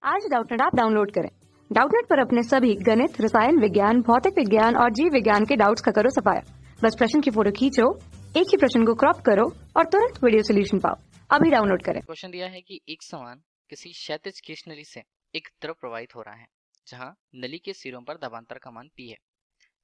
आज Doubtnut app download करें। Doubtnut पर अपने सभी गणित, रसायन विज्ञान, भौतिक विज्ञान और जीव विज्ञान के डाउट्स का करो सफाया। बस प्रश्न की फोटो खींचो, एक ही प्रश्न को क्रॉप करो और तुरंत वीडियो सोल्यूशन पाओ। अभी डाउनलोड करें। क्वेश्चन दिया है कि एक समान किसी क्षैतिज केश नली से एक द्रव प्रवाहित हो रहा है जहां नली के सिरों पर दाबांतर का मान p है।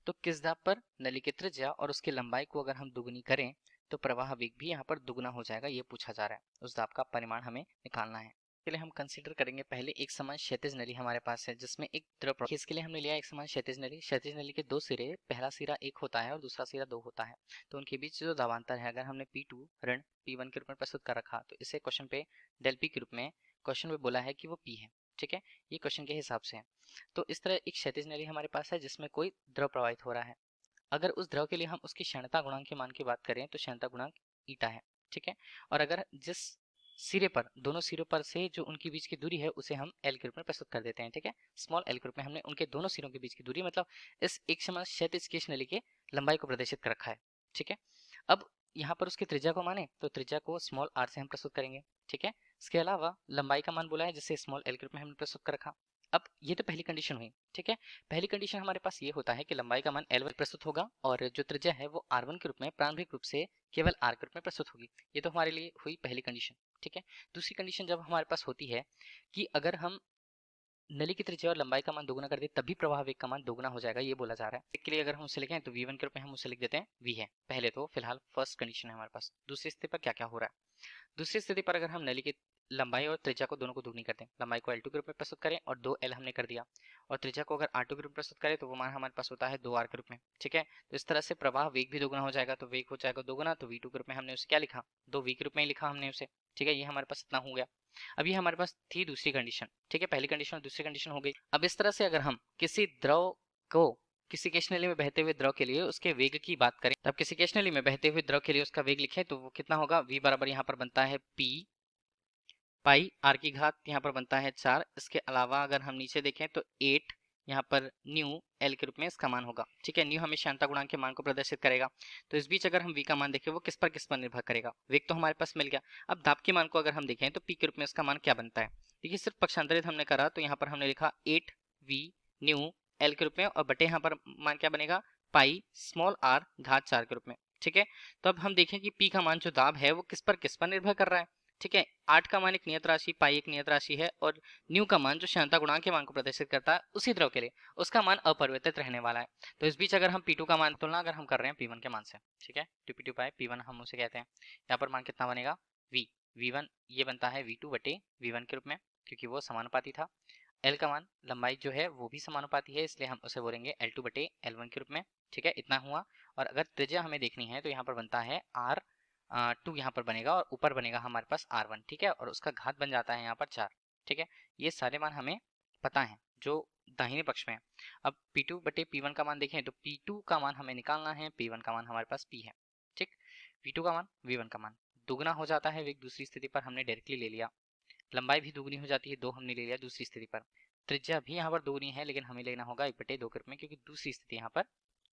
तो किस दाब पर नली की त्रिज्या और उसकी लंबाई को अगर हम दुगुनी करें तो प्रवाह वेग भी यहाँ पर दुगुना हो जाएगा, ये पूछा जा रहा है। उस दाब का परिमाण हमें निकालना है। इसके लिए हम कंसीडर करेंगे पहले एक समान क्षैतिज नली हमारे पास है जिसमें एक द्रव इसके लिए हमने लिया एक समान क्षैतिज नली। क्षैतिज नली के दो सिरे, पहला सिरा 1 होता है और दूसरा सिरा 2 होता है। तो उनके बीच जो दाबांतर है अगर हमने P2 ऋण P1 के रूप में प्रस्तुत कर रखा तो इसे क्वेश्चन पे डेल P के रूप में क्वेश्चन में बोला है कि वो P है। ठीक है, ये क्वेश्चन के हिसाब से है। तो इस तरह एक क्षैतिज नली हमारे पास है जिसमें कोई द्रव प्रवाहित हो रहा है। अगर उस द्रव के लिए हम उसकी क्षणता गुणांक के मान की बात करें तो क्षणता गुणांक ईटा है। ठीक है, और अगर जिस सिरे पर, दोनों सिरों पर से जो उनके बीच की दूरी है उसे हम एल के रूप में प्रस्तुत कर देते हैं। ठीक है, स्मॉल एल के रूप में हमने उनके दोनों सिरों के बीच की दूरी मतलब इस एक समान क्षैतिज केश नली के लंबाई को प्रदर्शित कर रखा है। ठीक है, अब यहाँ पर उसकी त्रिज्या को माने तो त्रिज्या को स्मॉल आर से हम प्रस्तुत करेंगे। ठीक है, इसके अलावा लंबाई का मान बोला है जिसे स्मॉल एल के रूप में हमने प्रस्तुत कर रखा। अब ये तो पहली कंडीशन हुई। ठीक है, पहली कंडीशन हमारे पास ये होता है कि लंबाई का मान L1 प्रस्तुत होगा और जो त्रिज्या है वो R1 के रूप में प्रारंभिक रूप से केवल R के रूप में प्रस्तुत होगी। ये तो हमारे लिए हुई पहली कंडीशन। ठीक है, दूसरी कंडीशन जब हमारे पास होती है कि अगर हम नली की त्रिज्या और लंबाई का मान दोगुना कर दे तभी प्रवाह वेग का मान दोगुना हो जाएगा, ये बोला जा रहा है। इसके लिए अगर हम उसे लिखें तो V1 के रूप में हम उसे लिख देते हैं V है। पहले तो फिलहाल फर्स्ट कंडीशन है हमारे पास। दूसरी स्थिति पर क्या क्या हो रहा है, दूसरी स्थिति पर अगर हम नली की लंबाई और त्रिज्या को दोनों को दुगनी करते हैं, लंबाई को L2 के रूप में प्रस्तुत करें और 2L हमने कर दिया, और त्रिज्या को अगर R2 के रूप में प्रस्तुत करें तो वो मान हमारे पास होता है 2R के रूप में। ठीक है, तो इस तरह से प्रवाह वेग भी दोगुना हो जाएगा, तो वेग हो जाएगा दोगुना, तो V2 के रूप में हमने उसे क्या लिखा, 2V के रूप में ही लिखा हमने उसे। ठीक है, ये हमारे पास इतना हो गया। अब ये हमारे पास थी दूसरी कंडीशन। ठीक है, पहली कंडीशन और दूसरी कंडीशन हो गई। अब इस तरह से अगर हम किसी द्रव को किसी केश नली में बहते हुए द्रव के लिए उसके वेग की बात करें, तब किसी केश नली में बहते हुए द्रव के लिए उसका वेग लिखें तो वो कितना होगा, v बराबर यहाँ पर बनता है p पाई r की घात यहाँ पर बनता है 4। इसके अलावा अगर हम नीचे देखें तो 8 यहाँ पर न्यू l के रूप में इसका मान होगा। ठीक है, न्यू हमें क्षमता गुणांक के मान को प्रदर्शित करेगा। तो इस बीच अगर हम v का मान देखें वो किस पर निर्भर करेगा, वेग तो हमारे पास मिल गया। अब दाब के मान को अगर हम देखें तो p के रूप में इसका मान क्या बनता है। देखिए, सिर्फ पक्षांतरित हमने करा तो यहाँ पर हमने लिखा 8v न्यू l के रूप में और बटे यहाँ पर मान क्या बनेगा, पाई स्मॉल r घात 4 के रूप में। ठीक है, तो अब हम देखें कि p का मान जो दाब है वो किस पर निर्भर कर रहा है। ठीक है, 8 का मान एक नियत राशि, पाई एक नियत राशि है, और न्यू का मान जो क्षमता गुणांक के मान को प्रदर्शित करता है उसी द्रव के लिए उसका मान अपरिवर्तित रहने वाला है। तो इस बीच अगर हम P2 का मान तुलना अगर हम कर रहे हैं P1 के मान से, ठीक है, 2P2 पाई P1 हम उसे कहते हैं। यहाँ पर मान कितना बनेगा, V1 ये बनता है V2 बटे V1 के रूप में, क्योंकि वो समानुपाती था। L का मान लंबाई जो है वो भी समानुपाती है, इसलिए हम उसे बोलेंगे L2 बटे L1 के रूप में। ठीक है, इतना हुआ। और अगर त्रिज्या हमें देखनी है तो यहाँ पर बनता है R2 यहाँ पर बनेगा और ऊपर बनेगा हमारे पास R1। ठीक है, और उसका घात बन जाता है यहाँ पर 4। ठीक है, ये सारे मान हमें पता है जो दाहिने पक्ष में है। अब P2 बटे P1 का मान देखें तो P2 का मान हमें निकालना है, P1 का मान हमारे पास P है। ठीक, P2 का मान V1 का मान दुगना हो जाता है, वेग दूसरी स्थिति पर हमने डायरेक्टली ले लिया। लंबाई भी दुगनी हो जाती है, 2 हमने ले लिया दूसरी स्थिति पर। त्रिज्या भी यहाँ पर दुगनी है लेकिन हमें लेना होगा 1/2 के रूप में, क्योंकि दूसरी स्थिति यहाँ पर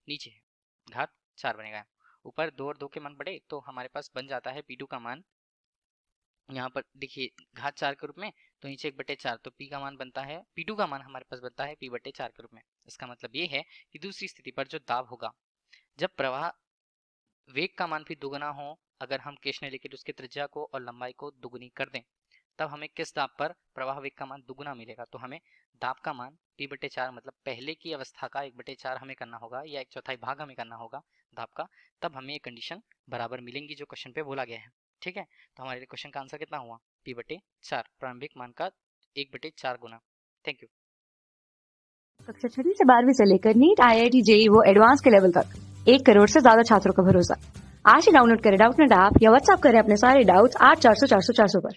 नीचे है, घात 4 बनेगा। ऊपर 2 और 2 के मान बढ़े तो हमारे पास बन जाता है P2 का मान यहाँ पर देखिए घात 4 के रूप में, तो नीचे 1/4, तो P का मान बनता है, P2 का मान हमारे पास बनता है P/4 के रूप में। इसका मतलब ये है कि दूसरी स्थिति पर जो दाब होगा, जब प्रवाह वेग का मान भी दुगना हो, अगर हम केश नली के उसके त्रिज्या को और लंबाई को दुगनी कर दें तब हमें किस दाब पर प्रवाह वेग का मान दुगुना मिलेगा। तो हमें दाब का मान P/4 मतलब पहले की अवस्था का 1/4 हमें करना होगा, या 1/4 भाग हमें करना होगा दाब का, तब हमें ये कंडीशन बराबर मिलेंगी जो क्वेश्चन पे बोला गया है। ठीक है, तो हमारे क्वेश्चन का आंसर कितना हुआ, P/4 प्रारंभिक मान का 1/4 गुना। Thank you. कक्षा 6 से 12वीं से लेकर नीट, IIT, JEE वो एडवांस के लेवल तक 1 करोड़ से ज्यादा छात्रों का भरोसा। आज ही डाउनलोड करें डाउटनेट ऐप या व्हाट्सएप करें अपने सारे डाउट्स 8400 400 400 पर।